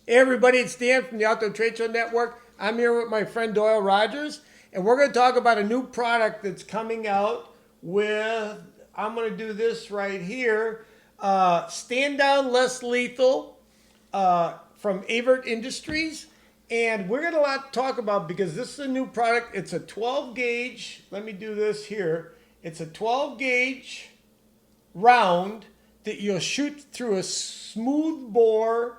Hey everybody, it's Dan from the Outdoor Trade Show Network. I'm here with my friend Doyle Rogers, and we're going to talk about a new product that's coming out with, I'm going to do this right here, StandDown Less Lethal from Avert Industries. And we're going to lot to talk about because this is a new product. It's a 12 gauge. Let me do this here. It's a 12 gauge round that you'll shoot through a smooth bore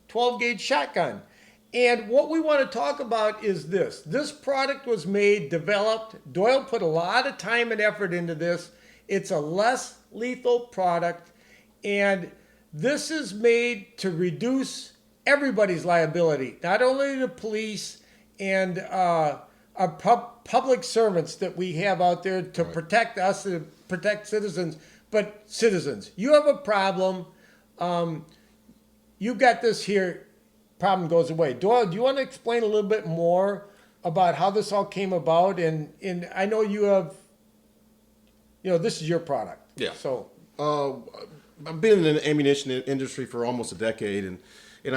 12 gauge shotgun. And what we want to talk about is this. This product was made, developed. Doyle put a lot of time and effort into this. It's a less lethal product. And this is made to reduce everybody's liability, not only the police and our public servants that we have out there to protect us, to protect citizens, but citizens, you have a problem. You got this here, problem goes away. Doyle, do you want to explain a little bit more about how this all came about? And I know you have, this is your product. Yeah. So I've been in the ammunition industry for almost a decade, and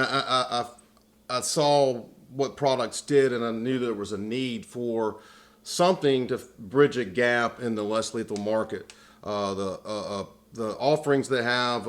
I saw what products did, and I knew there was a need for something to bridge a gap in the less lethal market. The offerings they have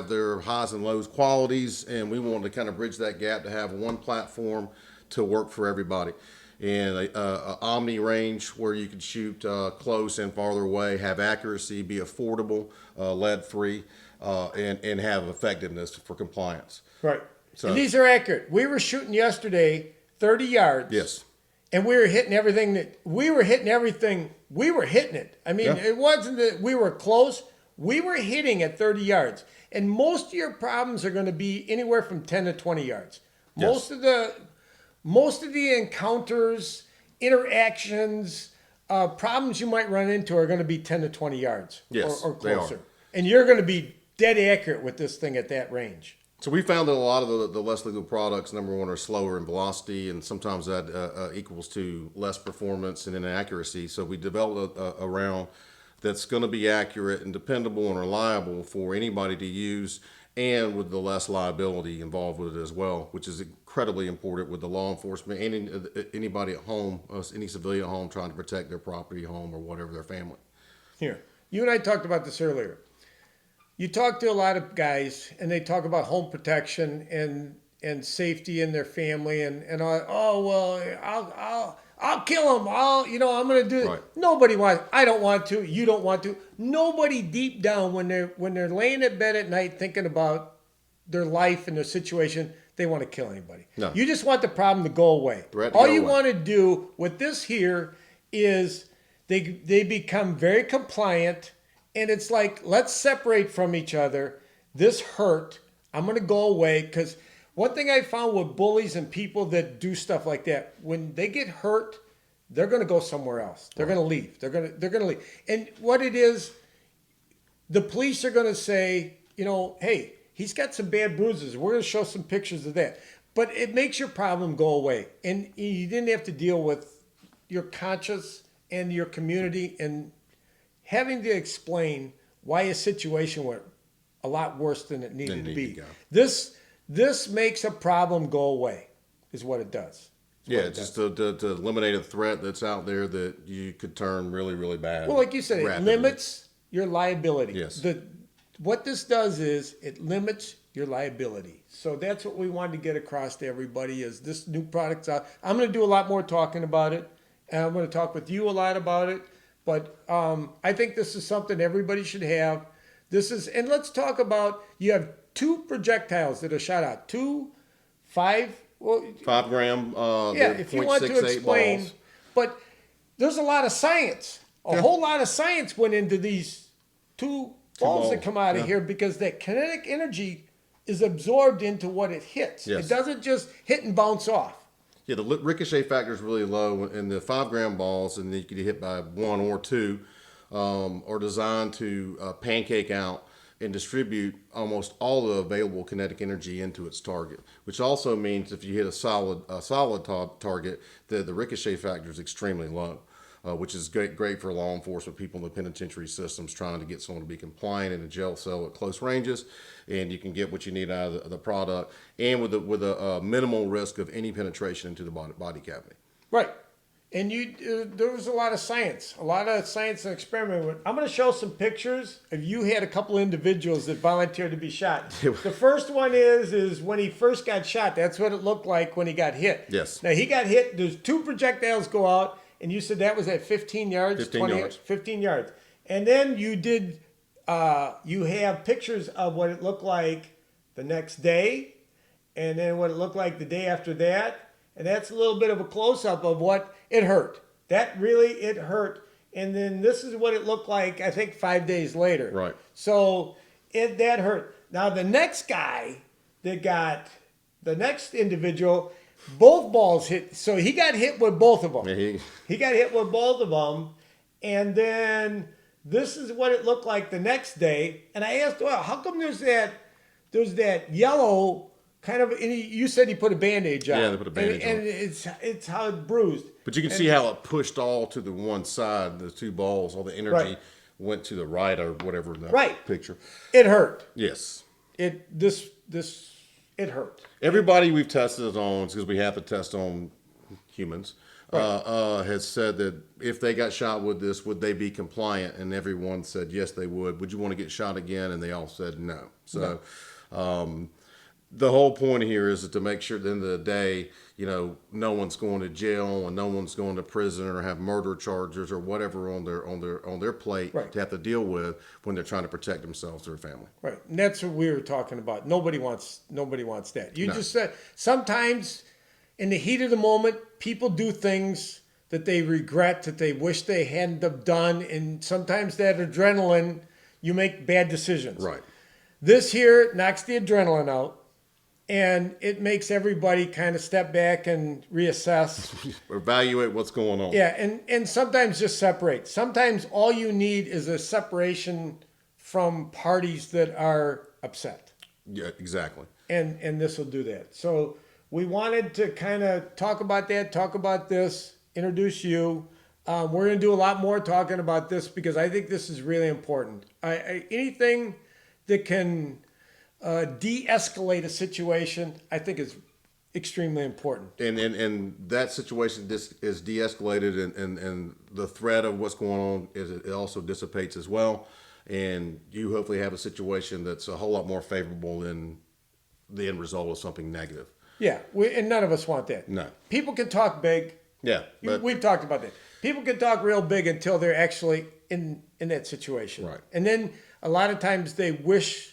their highs and lows qualities, and we wanted to kind of bridge that gap to have one platform to work for everybody. And a omni range where you could shoot close and farther away, have accuracy, be affordable, lead free, and have effectiveness for compliance. right. So And these are accurate. We were shooting yesterday 30 yards. yes, And we were hitting everything that we were hitting everything. We were hitting it. I mean, Yeah. it wasn't that we were close. We were hitting at 30 yards. And most of your problems are going to be anywhere from 10 to 20 yards. Yes. Most of the encounters, interactions, problems you might run into are going to be 10 to 20 yards Yes, or they are. closer. And you're going to be dead accurate with this thing at that range. so we found that a lot of the less lethal products, number one, are slower in velocity, and sometimes that equals to less performance and inaccuracy. So we developed a round that's going to be accurate and dependable and reliable for anybody to use, and with the less liability involved with it as well, which is incredibly important with the law enforcement and anybody at home, any civilian at home trying to protect their property, home, or whatever, their family. Here, you and I talked about this earlier. You talk to a lot of guys, and they talk about home protection and safety in their family, and oh well, I'll kill him. I'm going to do it. Right. Nobody wants. I don't want to. You don't want to. Nobody deep down when they're laying in bed at night thinking about their life and their situation, they want to kill anybody. No. You just want the problem to go away. Threat to All go you away. want to do with this here is they become very compliant, and it's like, let's separate from each other. This hurt. I'm going to go away, because one thing I found with bullies and people that do stuff like that, when they get hurt, they're going to go somewhere else. They're going to leave. They're going to leave. And what it is, the police are going to say, hey, he's got some bad bruises. We're going to show some pictures of that. But it makes your problem go away. And you didn't have to deal with your conscience and your community and having to explain why a situation went a lot worse than it needed to be. This makes a problem go away, is what it does. Yeah, just to eliminate a threat that's out there that you could turn really, really bad. Well, like you said, it rapidly. limits your liability. Yes. What this does is it limits your liability. So that's what we wanted to get across to everybody is this new product's out. I'm going to do a lot more talking about it, and I'm going to talk with you a lot about it. But I think this is something everybody should have. And let's talk about, you have two projectiles that are shot out. 5 gram. Yeah, if you want to explain, balls. but there's a lot of science. A whole lot of science went into these two balls that balls, come out of yeah. here, because that kinetic energy is absorbed into what it hits. Yes. It doesn't just hit and bounce off. Yeah, the ricochet factor is really low, and the 5 gram balls, and you can get hit by 1 or 2, are designed to pancake out and distribute almost all the available kinetic energy into its target. Which also means if you hit a solid target, the ricochet factor is extremely low. which is great for law enforcement, people in the penitentiary systems trying to get someone to be compliant in a jail cell at close ranges, and you can get what you need out of the product, and with a minimal risk of any penetration into the body cavity. Right. And there was a lot of science and experiment with. I'm going to show some pictures of you had a couple individuals that volunteered to be shot. The first one is when he first got shot. That's what it looked like when he got hit. Yes. Now he got hit. There's 2 projectiles go out, and you said that was at 15 yards. 15 yards. 15 yards. And then you did. You have pictures of what it looked like the next day, and then what it looked like the day after that. And that's a little bit of a close-up of what it hurt. It hurt. And then this is what it looked like, I think, 5 days later. Right. So that hurt. Now, the next guy the next individual, both balls hit. So he got hit with both of them. Yeah, He got hit with both of them. And then this is what it looked like the next day. And I asked, well, how come there's that yellow kind of, and you said he put a bandage on. Yeah, they put a bandage on. And it's how it bruised. But you can see how it pushed all to the one side, the 2 balls, all the energy went to the right or whatever in that picture. It hurt. Yes. It hurt. Everybody we've tested on, because we have to test on humans, has said that if they got shot with this, would they be compliant? And everyone said yes, they would. Would you want to get shot again? And they all said no. So the whole point here is to make sure at the end of the day, no one's going to jail and no one's going to prison or have murder charges or whatever on their plate to have to deal with when they're trying to protect themselves or their family. Right. And that's what we were talking about. Nobody wants that. You just said sometimes in the heat of the moment, people do things that they regret, that they wish they hadn't have done. And sometimes that adrenaline, you make bad decisions. Right. This here knocks the adrenaline out. And it makes everybody kind of step back and reassess. Evaluate what's going on. Yeah, and sometimes just separate. Sometimes all you need is a separation from parties that are upset. Yeah, exactly. And this will do that. So we wanted to kind of talk about that, talk about this, introduce you. We're going to do a lot more talking about this because I think this is really important. Anything that can de-escalate a situation, I think is extremely important. And that situation is de-escalated, and the threat of what's going on it also dissipates as well. And you hopefully have a situation that's a whole lot more favorable than the end result of something negative. Yeah, and none of us want that. No. People can talk big. Yeah. We've talked about that. People can talk real big until they're actually in that situation. Right. And then a lot of times they wish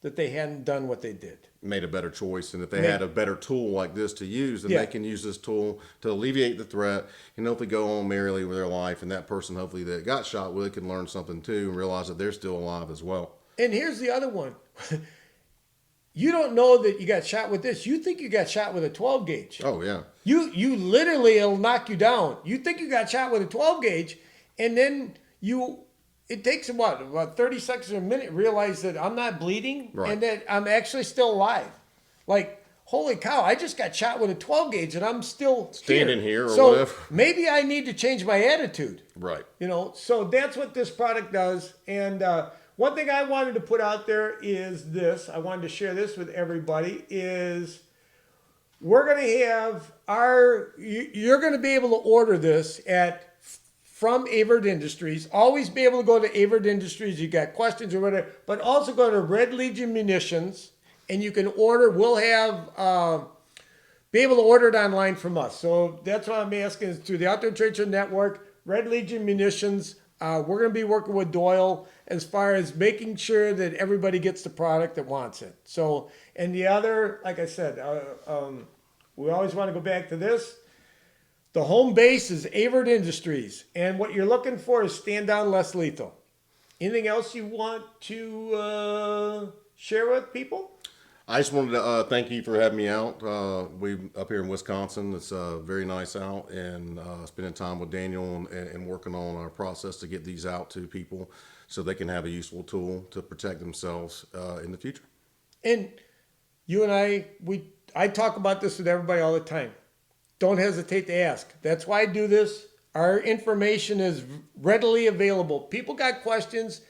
that they hadn't done what they did. Made a better choice, and if they had a better tool like this to use, then they can use this tool to alleviate the threat and hopefully go on merrily with their life. And that person, hopefully, that got shot with can learn something too and realize that they're still alive as well. And here's the other one. You don't know that you got shot with this. You think you got shot with a 12 gauge. Oh, yeah. You literally, it'll knock you down. You think you got shot with a 12 gauge, and then it takes about 30 seconds or a minute to realize that I'm not bleeding and that I'm actually still alive. Like, holy cow, I just got shot with a 12 gauge and I'm still standing here or so whatever. Maybe I need to change my attitude. Right. So that's what this product does. And one thing I wanted to put out there is this. I wanted to share this with everybody is we're going to have you're going to be able to order this from Avert Industries. Always be able to go to Avert Industries. You got questions or whatever, but also go to Red Legion Munitions, and you can order. We'll have be able to order it online from us. So that's what I'm asking is through the Outdoor Trade Show Network, Red Legion Munitions. We're going to be working with Doyle as far as making sure that everybody gets the product that wants it. So, and the other, like I said, we always want to go back to this. The home base is Avert Industries, and what you're looking for is StandDown Less Lethal. Anything else you want to share with people? I just wanted to thank you for having me out. We up here in Wisconsin. It's very nice out, and spending time with Daniel and working on our process to get these out to people so they can have a useful tool to protect themselves in the future. And you and I talk about this with everybody all the time. Don't hesitate to ask. That's why I do this. Our information is readily available. People got questions,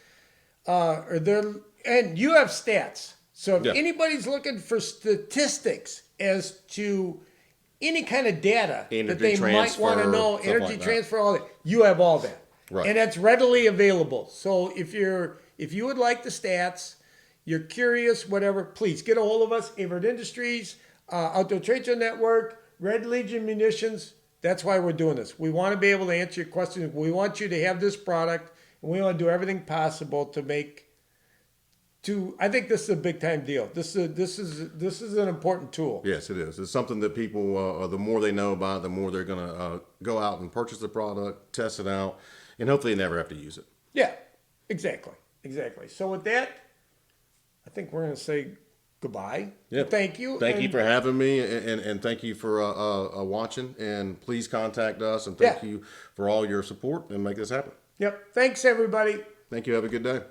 and you have stats. So if Yeah. anybody's looking for statistics as to any kind of data that Energy they might want to transfer, know, stuff energy like that. transfer, all that, you have all that. Right. And that's readily available. So if you would like the stats, you're curious, whatever, please get a hold of us. Avert Industries, Outdoor Trade Show Network, Red Legion Munitions. That's why we're doing this. We want to be able to answer your questions. We want you to have this product, and we want to do everything possible to make. I think this is a big time deal. This is an important tool. Yes, it is. It's something that people, the more they know about it, the more they're going to go out and purchase the product, test it out, and hopefully they never have to use it. Yeah, exactly. So with that, I think we're going to say goodbye. Yeah. Thank you. Thank you for having me, and thank you for watching. And please contact us, and thank you for all your support and make this happen. Yep. Thanks, everybody. Thank you. Have a good day.